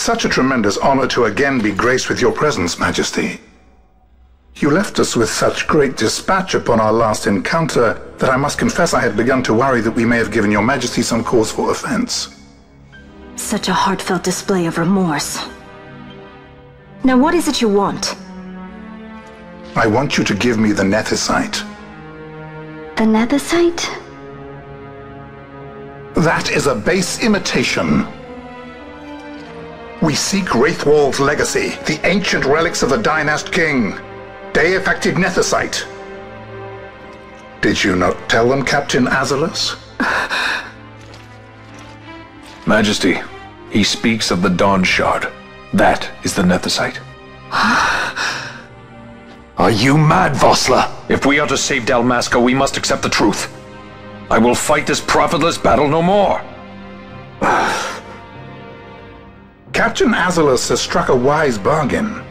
such a tremendous honor to again be graced with your presence, Majesty. You left us with such great dispatch upon our last encounter that I must confess I had begun to worry that we may have given your Majesty some cause for offense. Such a heartfelt display of remorse. Now what is it you want? I want you to give me the Nethicite. The Nethicite? That is a base imitation. We seek Wraithwall's legacy, the ancient relics of the Dynast King. Day-affected Nethicite. Did you not tell them, Captain Azalus? Majesty, he speaks of the Dawn Shard. That is the Nethicite. Are you mad, Vossler? If we are to save Dalmasca, we must accept the truth. I will fight this profitless battle no more. Captain Azalus has struck a wise bargain.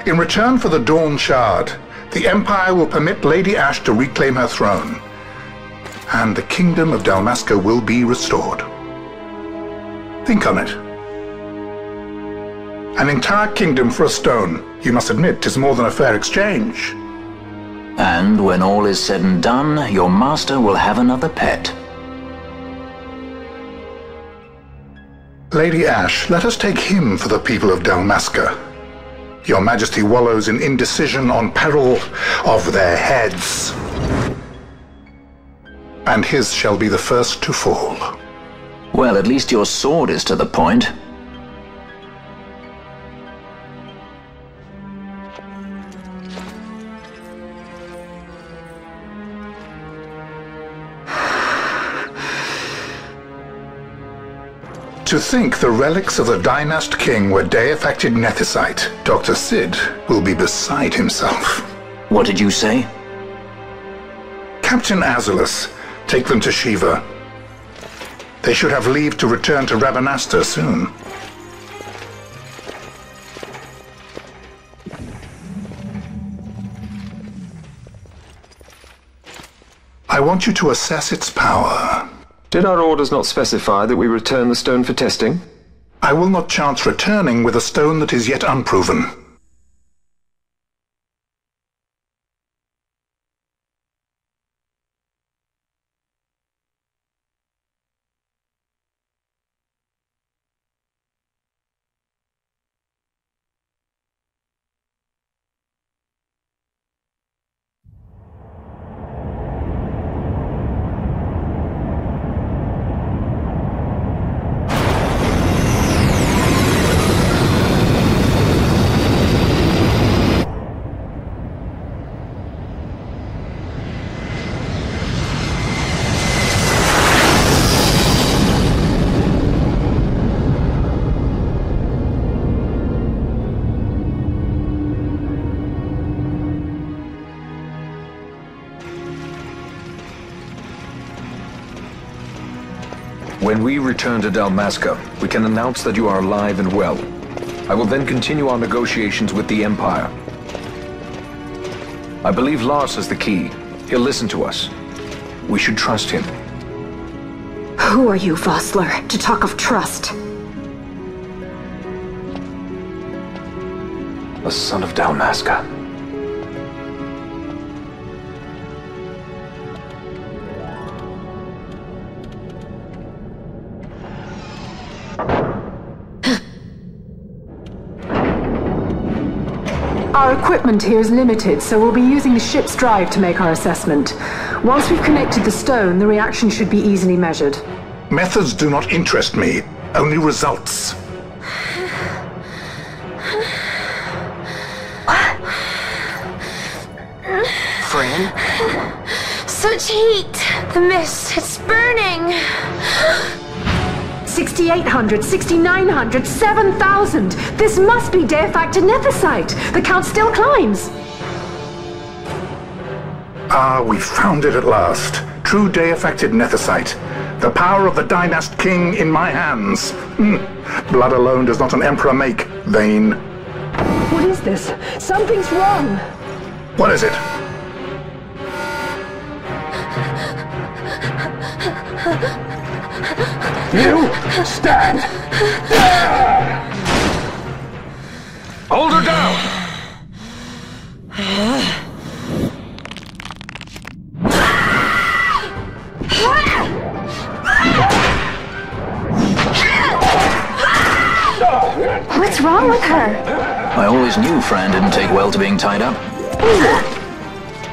In return for the Dawn Shard, the Empire will permit Lady Ash to reclaim her throne, and the Kingdom of Dalmasca will be restored. Think on it. An entire kingdom for a stone. You must admit, 'tis more than a fair exchange. And when all is said and done, your master will have another pet. Lady Ash, let us take him for the people of Dalmasca. Your Majesty wallows in indecision on peril of their heads. And his shall be the first to fall. Well, at least your sword is to the point. To think the relics of the Dynast King were day-affected Nethicite, Dr. Sid will be beside himself. What did you say? Captain Azalus, take them to Shiva. They should have leave to return to Rabanastre soon. I want you to assess its power. Did our orders not specify that we return the stone for testing? I will not chance returning with a stone that is yet unproven. When we return to Dalmasca, we can announce that you are alive and well. I will then continue our negotiations with the Empire. I believe Lars has the key. He'll listen to us. We should trust him. Who are you, Vossler, to talk of trust? A son of Dalmasca. Our equipment here is limited, so we'll be using the ship's drive to make our assessment. Once we've connected the stone, the reaction should be easily measured. Methods do not interest me, only results. Fran? Such heat! The mist, it's burning! 6,800, 6,900, 7,000! This must be day-affected Nethicite! The count still climbs! Ah, we found it at last. True day-affected Nethicite. The power of the Dynast King in my hands. Blood alone does not an emperor make, vain. What is this? Something's wrong! What is it? You stand! I always knew Fran didn't take well to being tied up.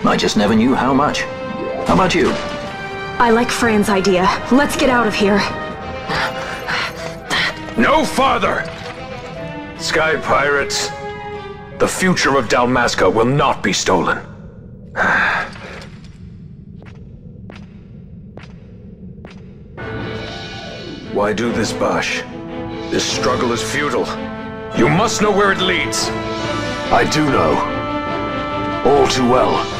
I just never knew how much. How about you? I like Fran's idea. Let's get out of here. No farther! Sky Pirates, the future of Dalmasca will not be stolen. Why do this, Bash? This struggle is futile. You must know where it leads. I do know. All too well.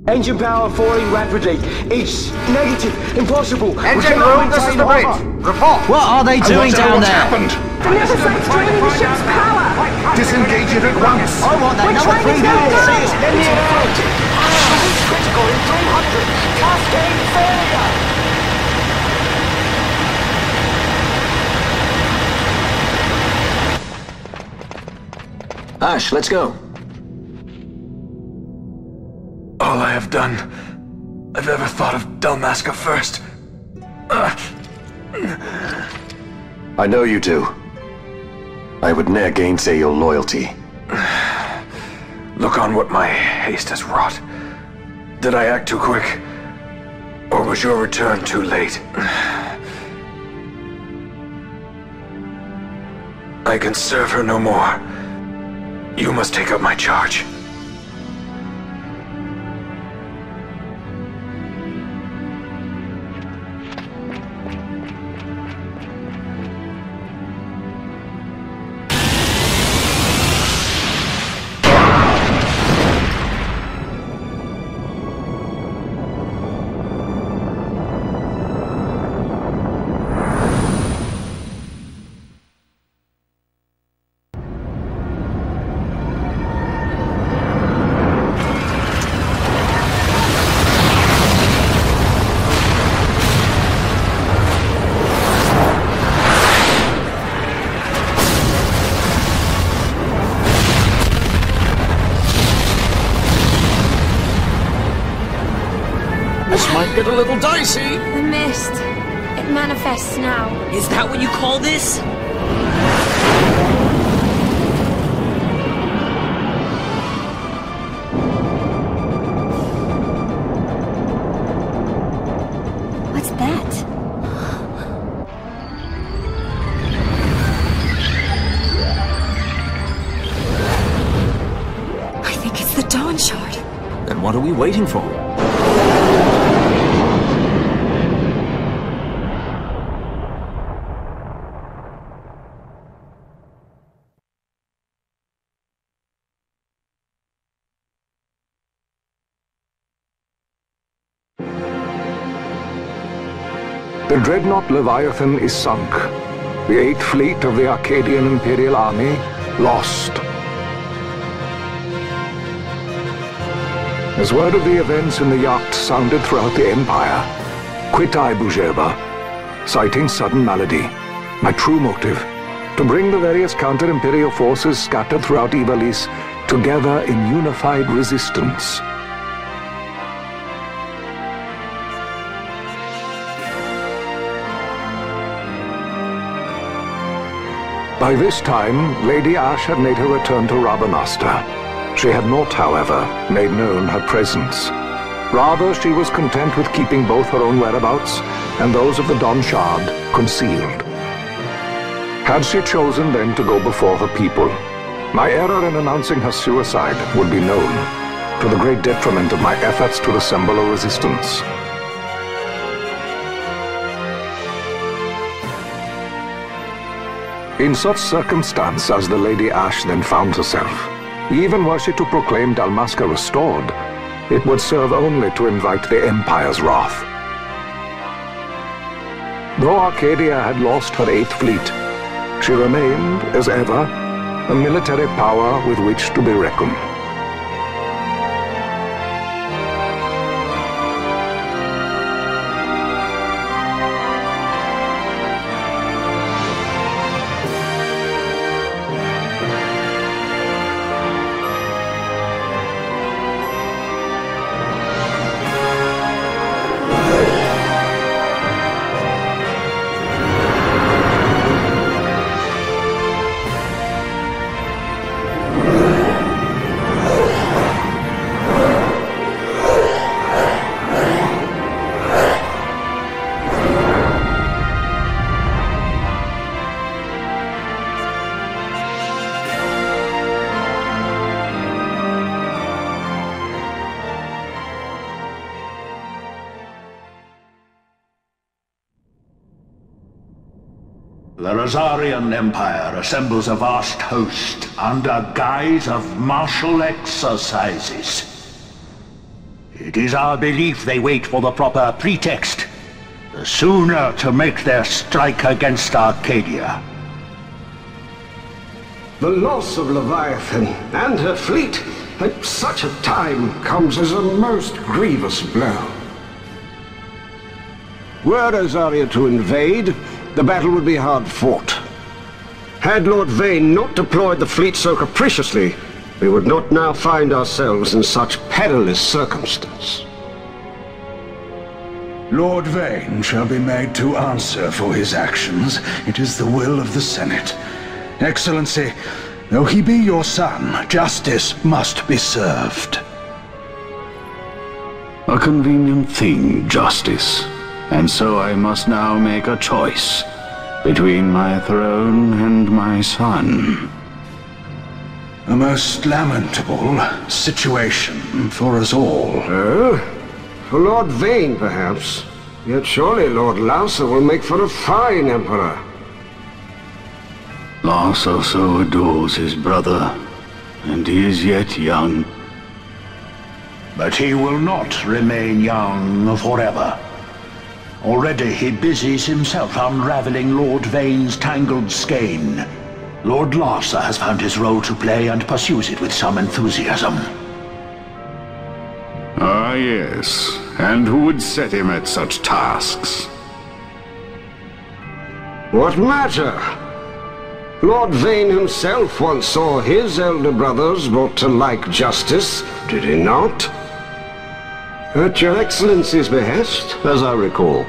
Engine power falling rapidly. It's negative. Impossible. Engine room, this is the bridge. Report. What are they doing down there? Happened? The Leviathan's draining the ship's power! Disengage it at once. I want that number 3 million seal. Let me out. Critical in 300. Cascade failure. Ash, let's go. All I have done, I've ever thought of Dalmasca first. I know you do. I would ne'er gainsay your loyalty. Look on what my haste has wrought. Did I act too quick? Or was your return too late? I can serve her no more. You must take up my charge. Get a little dicey. The mist. It manifests now. Is that what you call this? What's that? I think it's the Dawn Shard. Then what are we waiting for? The Dreadnought Leviathan is sunk. The 8th Fleet of the Arcadian Imperial Army lost. As word of the events in the yacht sounded throughout the Empire, quit I Bujeba, citing sudden malady. My true motive, to bring the various counter-imperial forces scattered throughout Ivalice together in unified resistance. By this time, Lady Ashe had made her return to Rabanastre. She had not, however, made known her presence. Rather, she was content with keeping both her own whereabouts and those of the Don Shard concealed. Had she chosen then to go before her people, my error in announcing her suicide would be known, to the great detriment of my efforts to assemble a resistance. In such circumstance as the Lady Ashe then found herself, even were she to proclaim Dalmasca restored, it would serve only to invite the Empire's wrath. Though Arcadia had lost her 8th Fleet, she remained, as ever, a military power with which to be reckoned. The Rosarian Empire assembles a vast host under guise of martial exercises. It is our belief they wait for the proper pretext, the sooner to make their strike against Arcadia. The loss of Leviathan and her fleet at such a time comes as a most grievous blow. Were Rosaria to invade, the battle would be hard fought. Had Lord Vane not deployed the fleet so capriciously, we would not now find ourselves in such perilous circumstance. Lord Vane shall be made to answer for his actions. It is the will of the Senate. Excellency, though he be your son, justice must be served. A convenient thing, justice. And so I must now make a choice between my throne and my son. A most lamentable situation for us all. For Lord Vane, perhaps. Yet surely Lord Lauser will make for a fine emperor. Lauser so adores his brother, and he is yet young. But he will not remain young forever. Already he busies himself unraveling Lord Vane's tangled skein. Lord Larsa has found his role to play and pursues it with some enthusiasm. Ah, yes. And who would set him at such tasks? What matter? Lord Vane himself once saw his elder brothers brought to like justice, did he not? At your Excellency's behest, as I recall.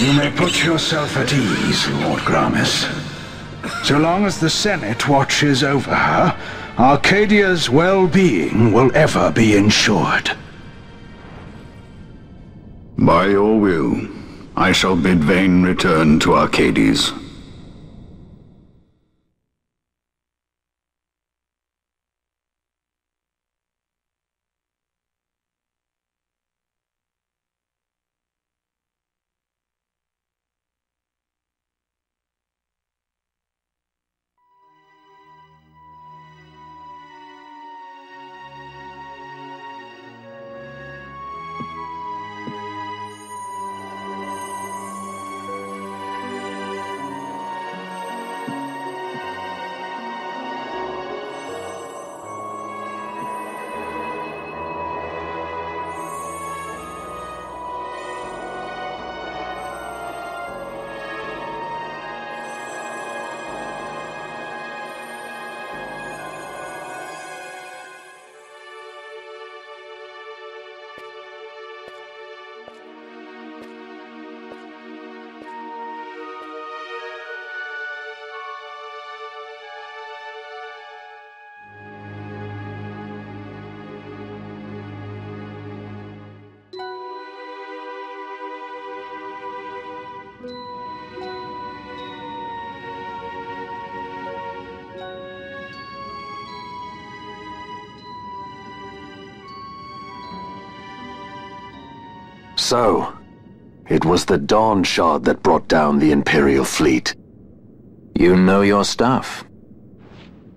You may put yourself at ease, Lord Gramis. So long as the Senate watches over her, Arcadia's well-being will ever be ensured. By your will, I shall bid Vane return to Arcades. So, it was the Dawn Shard that brought down the Imperial fleet. You know your stuff.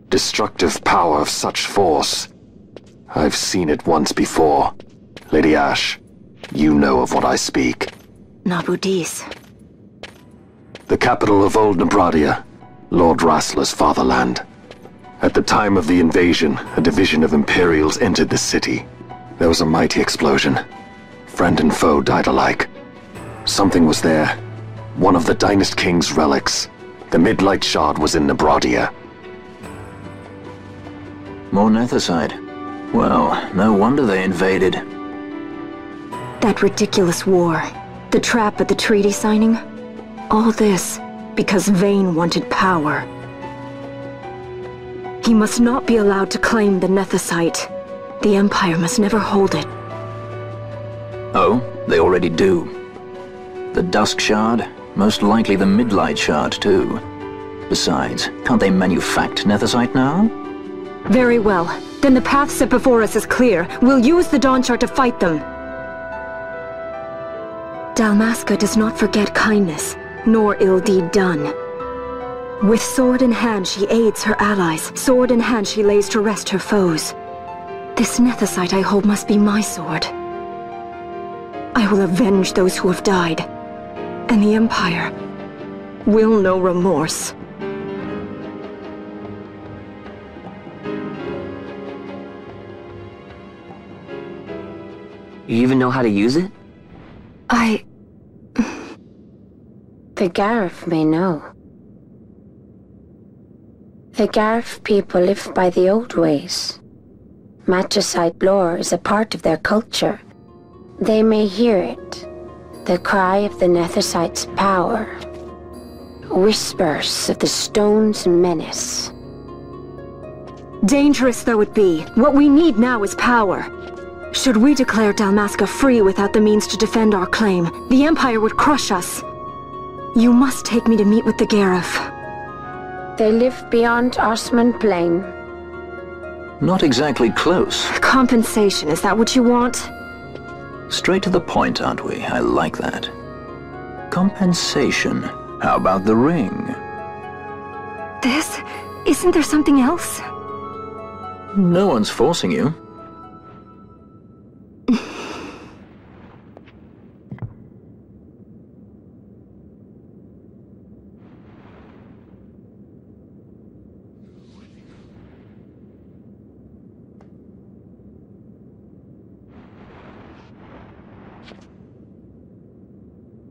Destructive power of such force. I've seen it once before. Lady Ash, you know of what I speak. Nabudis. The capital of Old Nebradia, Lord Rassler's fatherland. At the time of the invasion, a division of Imperials entered the city. There was a mighty explosion. Friend and foe died alike. Something was there. One of the Dynast King's relics. The Midlight Shard was in Nebradia. More Nethicite. Well, no wonder they invaded. That ridiculous war. The trap at the treaty signing. All this because Vayne wanted power. He must not be allowed to claim the Nethicite. The Empire must never hold it. Oh, they already do. The Dusk Shard, most likely the Midlight Shard too. Besides, can't they manufacture Nethicite now? Very well. Then the path set before us is clear. We'll use the Dawn Shard to fight them. Dalmasca does not forget kindness, nor ill deed done. With sword in hand she aids her allies. Sword in hand she lays to rest her foes. This Nethicite I hold must be my sword. I will avenge those who have died. And the Empire will know remorse. You even know how to use it? The Garif may know. The Garif people live by the old ways. Matricide lore is a part of their culture. They may hear it. The cry of the Nethicite's power. Whispers of the stone's menace. Dangerous though it be, what we need now is power. Should we declare Dalmasca free without the means to defend our claim, the Empire would crush us. You must take me to meet with the Garif. They live beyond Osman Plain. Not exactly close. Compensation, is that what you want? Straight to the point, aren't we? I like that. Compensation. How about the ring? This? Isn't there something else? No one's forcing you.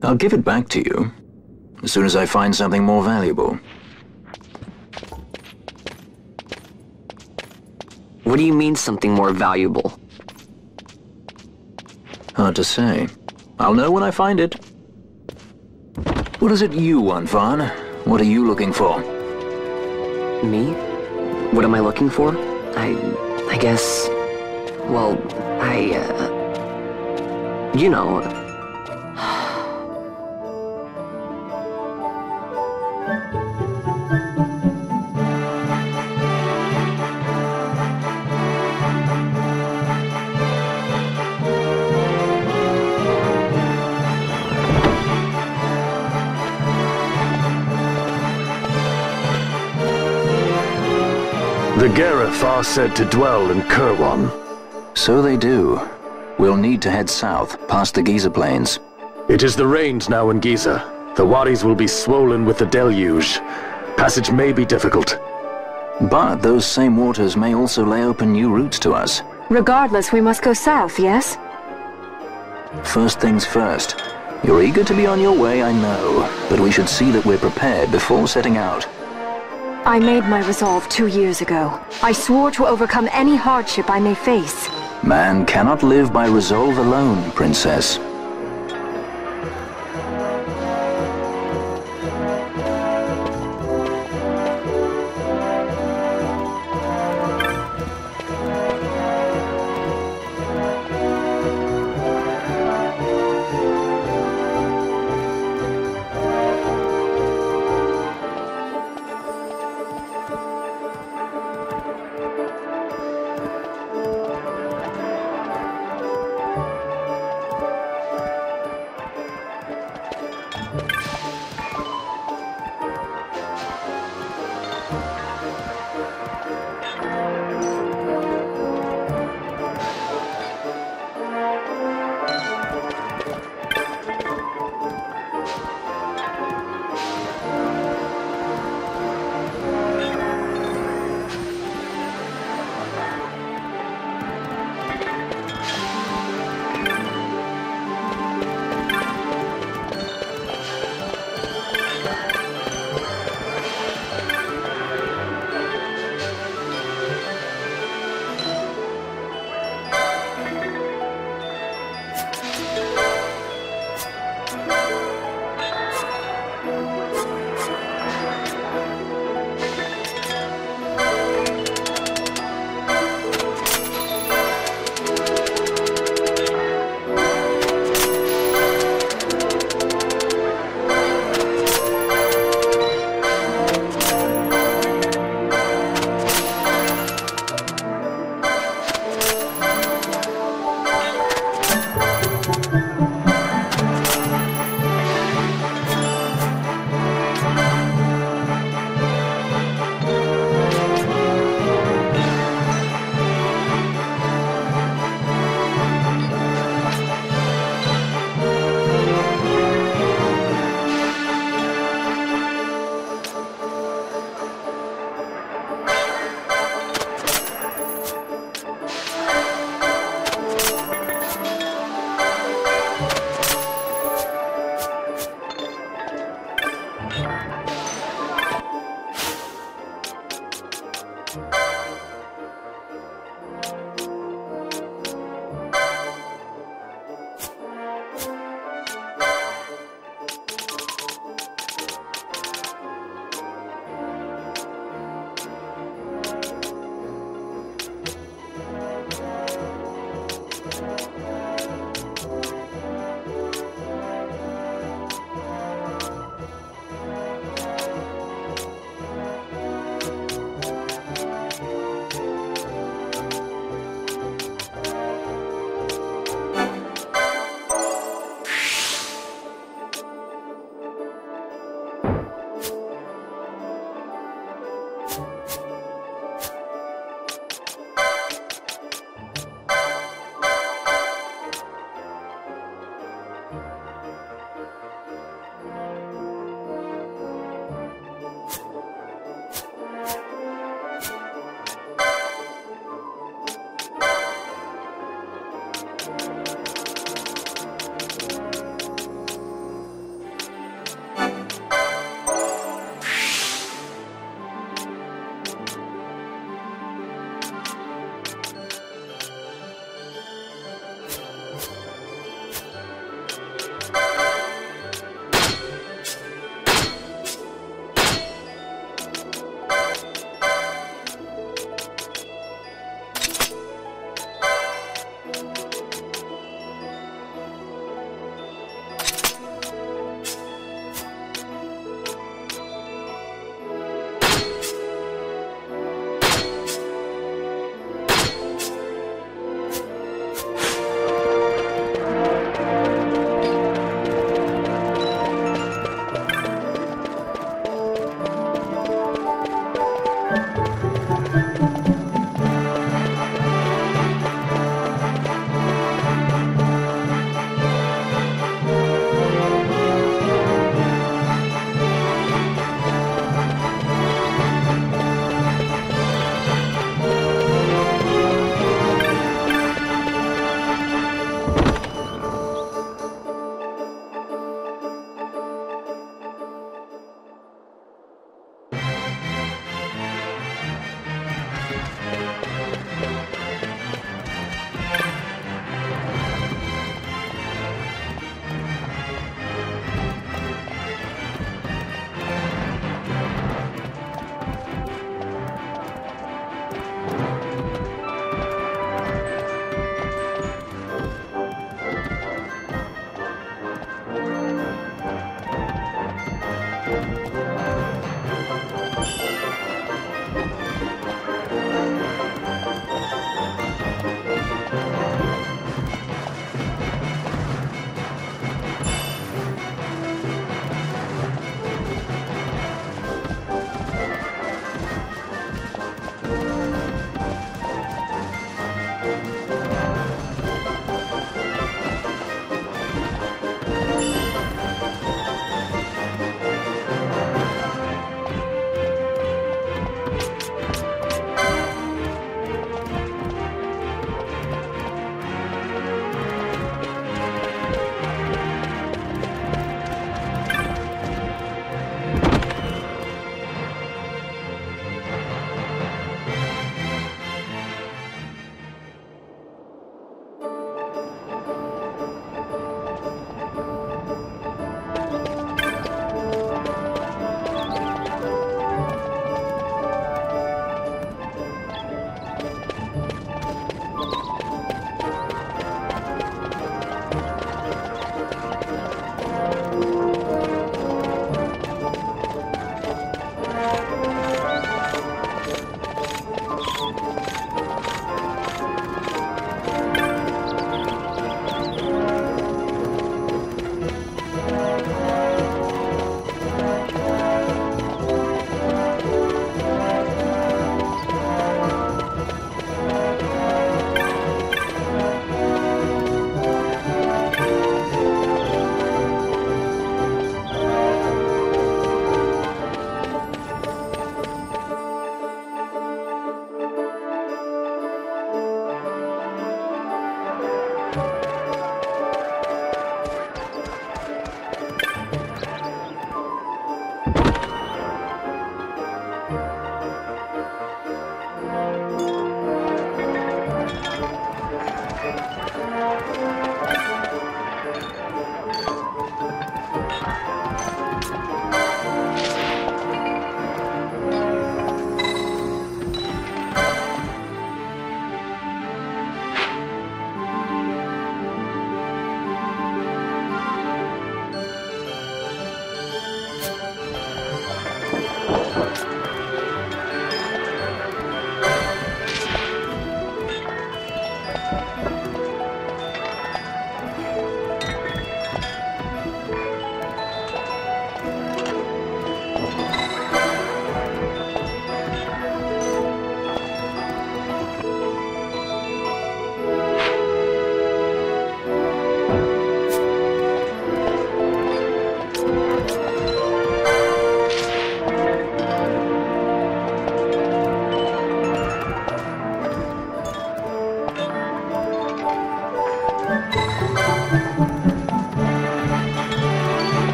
I'll give it back to you, as soon as I find something more valuable. What do you mean, something more valuable? Hard to say. I'll know when I find it. What is it you want, Vaughn? What are you looking for? Me? What am I looking for? I guess... Well, you know... The Garif are said to dwell in Kirwan. So they do. We'll need to head south, past the Giza Plains. It is the rains now in Giza. The wadis will be swollen with the deluge. Passage may be difficult. But those same waters may also lay open new routes to us. Regardless, we must go south, yes? First things first. You're eager to be on your way, I know, but we should see that we're prepared before setting out. I made my resolve 2 years ago. I swore to overcome any hardship I may face. Man cannot live by resolve alone, Princess.